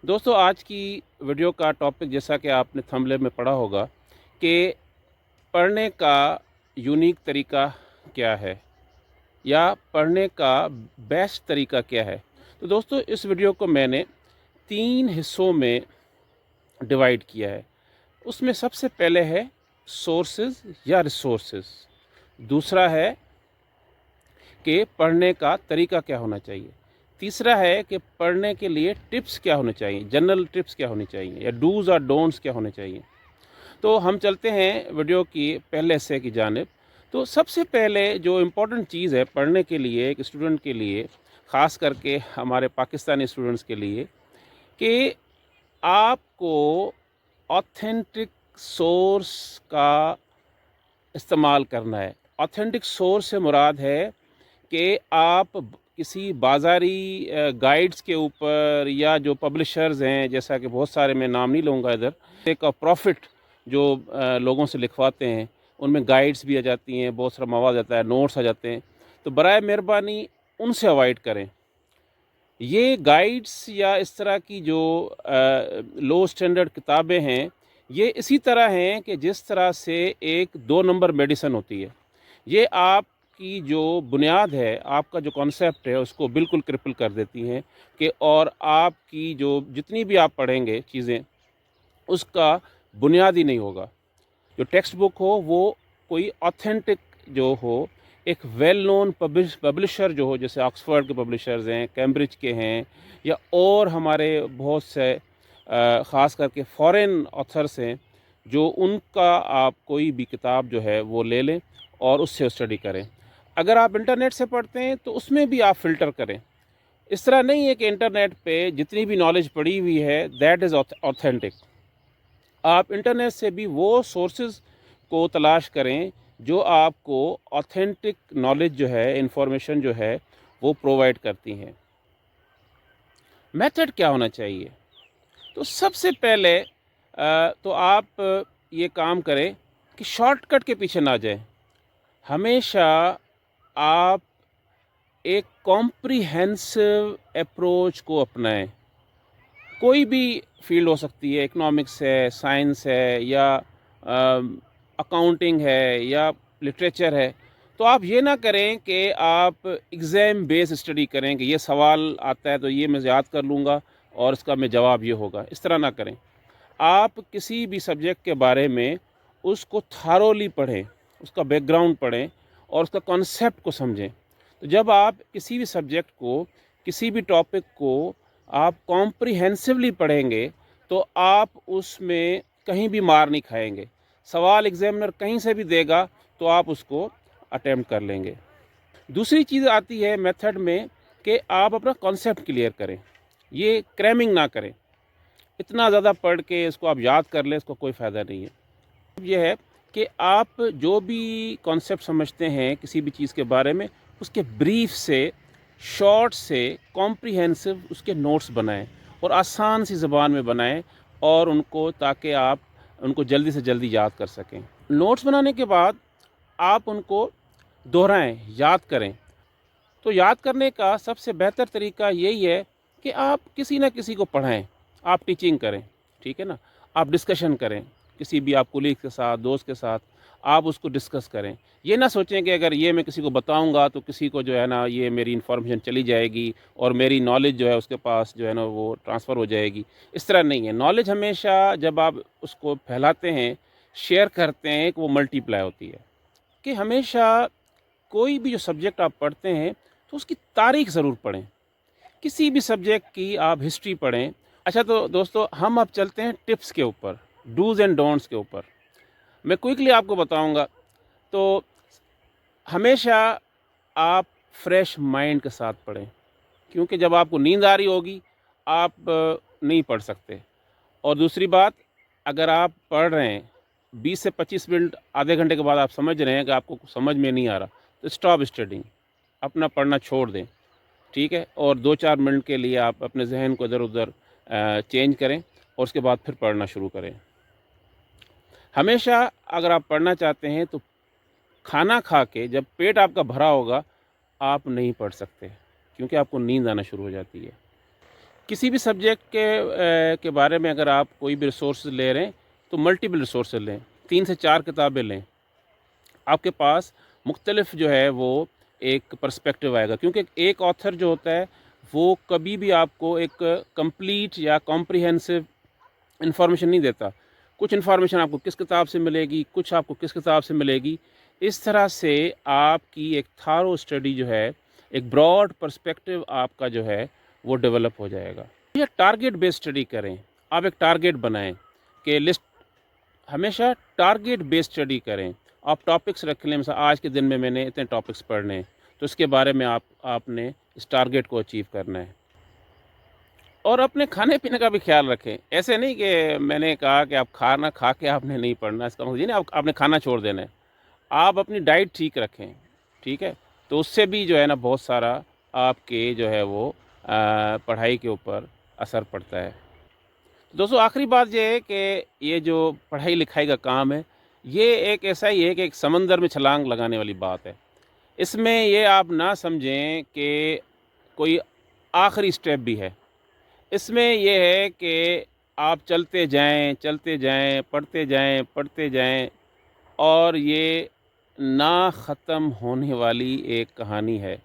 دوستو آج کی ویڈیو کا ٹاپک جیسا کہ آپ نے تھمبنیل میں پڑھا ہوگا کہ پڑھنے کا یونیک طریقہ کیا ہے یا پڑھنے کا بیسٹ طریقہ کیا ہے۔ تو دوستو اس ویڈیو کو میں نے 3 حصوں میں ڈیوائیڈ کیا ہے۔ اس میں سب سے پہلے ہے سورسز یا ریسورسز، دوسرا ہے کہ پڑھنے کا طریقہ کیا ہونا چاہیے، تیسرا ہے کہ پڑھنے کے لیے ٹپس کیا ہونے چاہیے، جنرل ٹپس کیا ہونے چاہیے یا ڈوز اور ڈونٹس کیا ہونے چاہیے۔ تو ہم چلتے ہیں ویڈیو کی پہلے حصے کی جانب۔ تو سب سے پہلے جو امپورٹنٹ چیز ہے پڑھنے کے لیے ایک اسٹوڈنٹ کے لیے، خاص کر کے ہمارے پاکستانی اسٹوڈنٹس کے لیے، کہ آپ کو آتھینٹک سورس کا استعمال کرنا ہے۔ آتھینٹک سورس سے مراد ہے کہ آپ کسی بازاری گائیڈز کے اوپر یا جو پبلشرز ہیں، جیسا کہ بہت سارے میں نام نہیں لوں گا ادھر، ایک پروفٹ جو لوگوں سے لکھواتے ہیں، ان میں گائیڈز بھی آ جاتی ہیں، بہت سارا مواد آتا ہے، نوٹس آ جاتے ہیں، تو برائے مہربانی ان سے اوائڈ کریں۔ یہ گائیڈز یا اس طرح کی جو لو سٹینڈرڈ کتابیں ہیں، یہ اسی طرح ہیں کہ جس طرح سے ایک 2 نمبر میڈیسن ہوتی ہے۔ یہ آپ کی جو بنیاد ہے، آپ کا جو کانسیپٹ ہے، اس کو بالکل کرپل کر دیتی ہیں کہ اور آپ کی جو جتنی بھی آپ پڑھیں گے چیزیں، اس کا بنیاد ہی نہیں ہوگا۔ جو ٹیکسٹ بک ہو وہ کوئی آتھینٹک جو ہو، ایک ویل نون پبلشر جو ہو، جیسے آکسفورڈ کے پبلشرز ہیں، کیمبرج کے ہیں، یا اور ہمارے بہت سے خاص کر کے فورن آتھرس ہیں، جو ان کا آپ کوئی بھی کتاب جو ہے وہ لے لیں اور اس سے اسٹڈی کریں۔ اگر آپ انٹرنیٹ سے پڑھتے ہیں تو اس میں بھی آپ فلٹر کریں۔ اس طرح نہیں ہے کہ انٹرنیٹ پہ جتنی بھی نالج پڑی ہوئی ہے دیٹ از آتھینٹک۔ آپ انٹرنیٹ سے بھی وہ سورسز کو تلاش کریں جو آپ کو آتھینٹک نالج جو ہے، انفارمیشن جو ہے وہ پرووائڈ کرتی ہیں۔ میتھڈ کیا ہونا چاہیے؟ تو سب سے پہلے تو آپ یہ کام کریں کہ شارٹ کٹ کے پیچھے نہ جائیں۔ ہمیشہ آپ ایک کمپریہنسو اپروچ کو اپنائیں۔ کوئی بھی فیلڈ ہو سکتی ہے، اکنامکس ہے، سائنس ہے، یا اکاؤنٹنگ ہے، یا لٹریچر ہے۔ تو آپ یہ نہ کریں کہ آپ ایگزام بیس اسٹڈی کریں کہ یہ سوال آتا ہے تو یہ میں یاد کر لوں گا اور اس کا میں جواب یہ ہوگا، اس طرح نہ کریں۔ آپ کسی بھی سبجیکٹ کے بارے میں اس کو تھارولی پڑھیں، اس کا بیک گراؤنڈ پڑھیں اور اس کا کانسیپٹ کو سمجھیں۔ تو جب آپ کسی بھی سبجیکٹ کو، کسی بھی ٹاپک کو آپ کمپریہنسولی پڑھیں گے تو آپ اس میں کہیں بھی مار نہیں کھائیں گے۔ سوال ایگزامنر کہیں سے بھی دے گا تو آپ اس کو اٹیمپٹ کر لیں گے۔ دوسری چیز آتی ہے میتھڈ میں کہ آپ اپنا کانسیپٹ کلیئر کریں، یہ کریمنگ نہ کریں۔ اتنا زیادہ پڑھ کے اس کو آپ یاد کر لیں، اس کو کوئی فائدہ نہیں ہے۔ یہ ہے کہ آپ جو بھی کانسیپٹ سمجھتے ہیں کسی بھی چیز کے بارے میں، اس کے بریف سے، شارٹ سے، کمپریہنسو اس کے نوٹس بنائیں اور آسان سی زبان میں بنائیں، اور ان کو تاکہ آپ ان کو جلدی سے جلدی یاد کر سکیں۔ نوٹس بنانے کے بعد آپ ان کو دہرائیں، یاد کریں۔ تو یاد کرنے کا سب سے بہتر طریقہ یہی ہے کہ آپ کسی نہ کسی کو پڑھائیں، آپ ٹیچنگ کریں، ٹھیک ہے نا، آپ ڈسکشن کریں کسی بھی آپ کولیگ کے ساتھ، دوست کے ساتھ، آپ اس کو ڈسکس کریں۔ یہ نہ سوچیں کہ اگر یہ میں کسی کو بتاؤں گا تو کسی کو جو ہے نا یہ میری انفارمیشن چلی جائے گی اور میری نالج جو ہے اس کے پاس جو ہے نا وہ ٹرانسفر ہو جائے گی۔ اس طرح نہیں ہے۔ نالج ہمیشہ جب آپ اس کو پھیلاتے ہیں، شیئر کرتے ہیں، کہ وہ ملٹی پلائی ہوتی ہے۔ کہ ہمیشہ کوئی بھی جو سبجیکٹ آپ پڑھتے ہیں تو اس کی تاریخ ضرور پڑھیں۔ کسی بھی سبجیکٹ کی آپ ہسٹری پڑھیں۔ اچھا تو دوستو ہم اب چلتے ہیں ٹپس کے اوپر، ڈوز اینڈ ڈونٹس کے اوپر۔ میں کوئکلی آپ کو بتاؤں گا۔ تو ہمیشہ آپ فریش مائنڈ کے ساتھ پڑھیں، کیونکہ جب آپ کو نیند آ رہی ہوگی آپ نہیں پڑھ سکتے۔ اور دوسری بات، اگر آپ پڑھ رہے ہیں 20 سے 25 منٹ، آدھے گھنٹے کے بعد آپ سمجھ رہے ہیں کہ آپ کو سمجھ میں نہیں آ رہا، تو اسٹاپ اسٹڈنگ، اپنا پڑھنا چھوڑ دیں، ٹھیک ہے، اور 2-4 منٹ کے لیے آپ اپنے ذہن کو ادھر ادھر چینج کریں اور اس کے بعد پھر پڑھنا شروع کریں۔ ہمیشہ اگر آپ پڑھنا چاہتے ہیں تو کھانا کھا کے جب پیٹ آپ کا بھرا ہوگا آپ نہیں پڑھ سکتے، کیونکہ آپ کو نیند آنا شروع ہو جاتی ہے۔ کسی بھی سبجیکٹ کے بارے میں اگر آپ کوئی بھی ریسورسز لے رہے ہیں تو ملٹیپل ریسورسز لیں، 3 سے 4 کتابیں لیں، آپ کے پاس مختلف جو ہے وہ ایک پرسپیکٹیو آئے گا، کیونکہ ایک آتھر جو ہوتا ہے وہ کبھی بھی آپ کو ایک کمپلیٹ یا کمپریہنسو انفارمیشن نہیں دیتا. کچھ انفارمیشن آپ کو کس کتاب سے ملے گی، کچھ آپ کو کس کتاب سے ملے گی. اس طرح سے آپ کی ایک تھارو اسٹڈی جو ہے، ایک براڈ پرسپیکٹیو آپ کا جو ہے وہ ڈیولپ ہو جائے گا. یہ ٹارگیٹ بیس اسٹڈی کریں، آپ ایک ٹارگیٹ بنائیں کہ لسٹ، ہمیشہ ٹارگیٹ بیس اسٹڈی کریں. آپ ٹاپکس رکھ لیں، مثلا آج کے دن میں نے اتنے ٹاپکس پڑھنے ہیں، تو اس کے بارے میں آپ نے اس ٹارگیٹ کو اچیو کرنا ہے. اور اپنے کھانے پینے کا بھی خیال رکھیں. ایسے نہیں کہ میں نے کہا کہ آپ کھانا کھا کے آپ نے نہیں پڑھنا، اس کا مطلب یہ نہیں آپ نے کھانا چھوڑ دینا ہے. آپ اپنی ڈائٹ ٹھیک رکھیں، ٹھیک ہے، تو اس سے بھی جو ہے نا بہت سارا آپ کے جو ہے وہ پڑھائی کے اوپر اثر پڑتا ہے. دوستو آخری بات یہ ہے کہ یہ جو پڑھائی لکھائی کا کام ہے، یہ ایک ایسا ہی ہے کہ ایک سمندر میں چھلانگ لگانے والی بات ہے. اس میں یہ آپ نہ سمجھیں کہ کوئی آخری سٹیپ بھی ہے. اس میں یہ ہے کہ آپ چلتے جائیں، پڑھتے جائیں، اور یہ نہ ختم ہونے والی ایک کہانی ہے.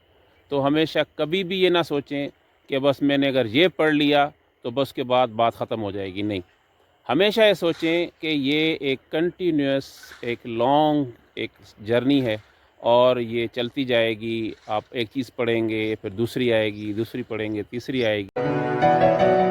تو ہمیشہ کبھی بھی یہ نہ سوچیں کہ بس میں نے اگر یہ پڑھ لیا تو بس کے بعد بات ختم ہو جائے گی. نہیں، ہمیشہ یہ سوچیں کہ یہ ایک کنٹینیوس، ایک لانگ ایک جرنی ہے، اور یہ چلتی جائے گی. آپ ایک چیز پڑھیں گے، پھر دوسری آئے گی، دوسری پڑھیں گے، تیسری آئے گی.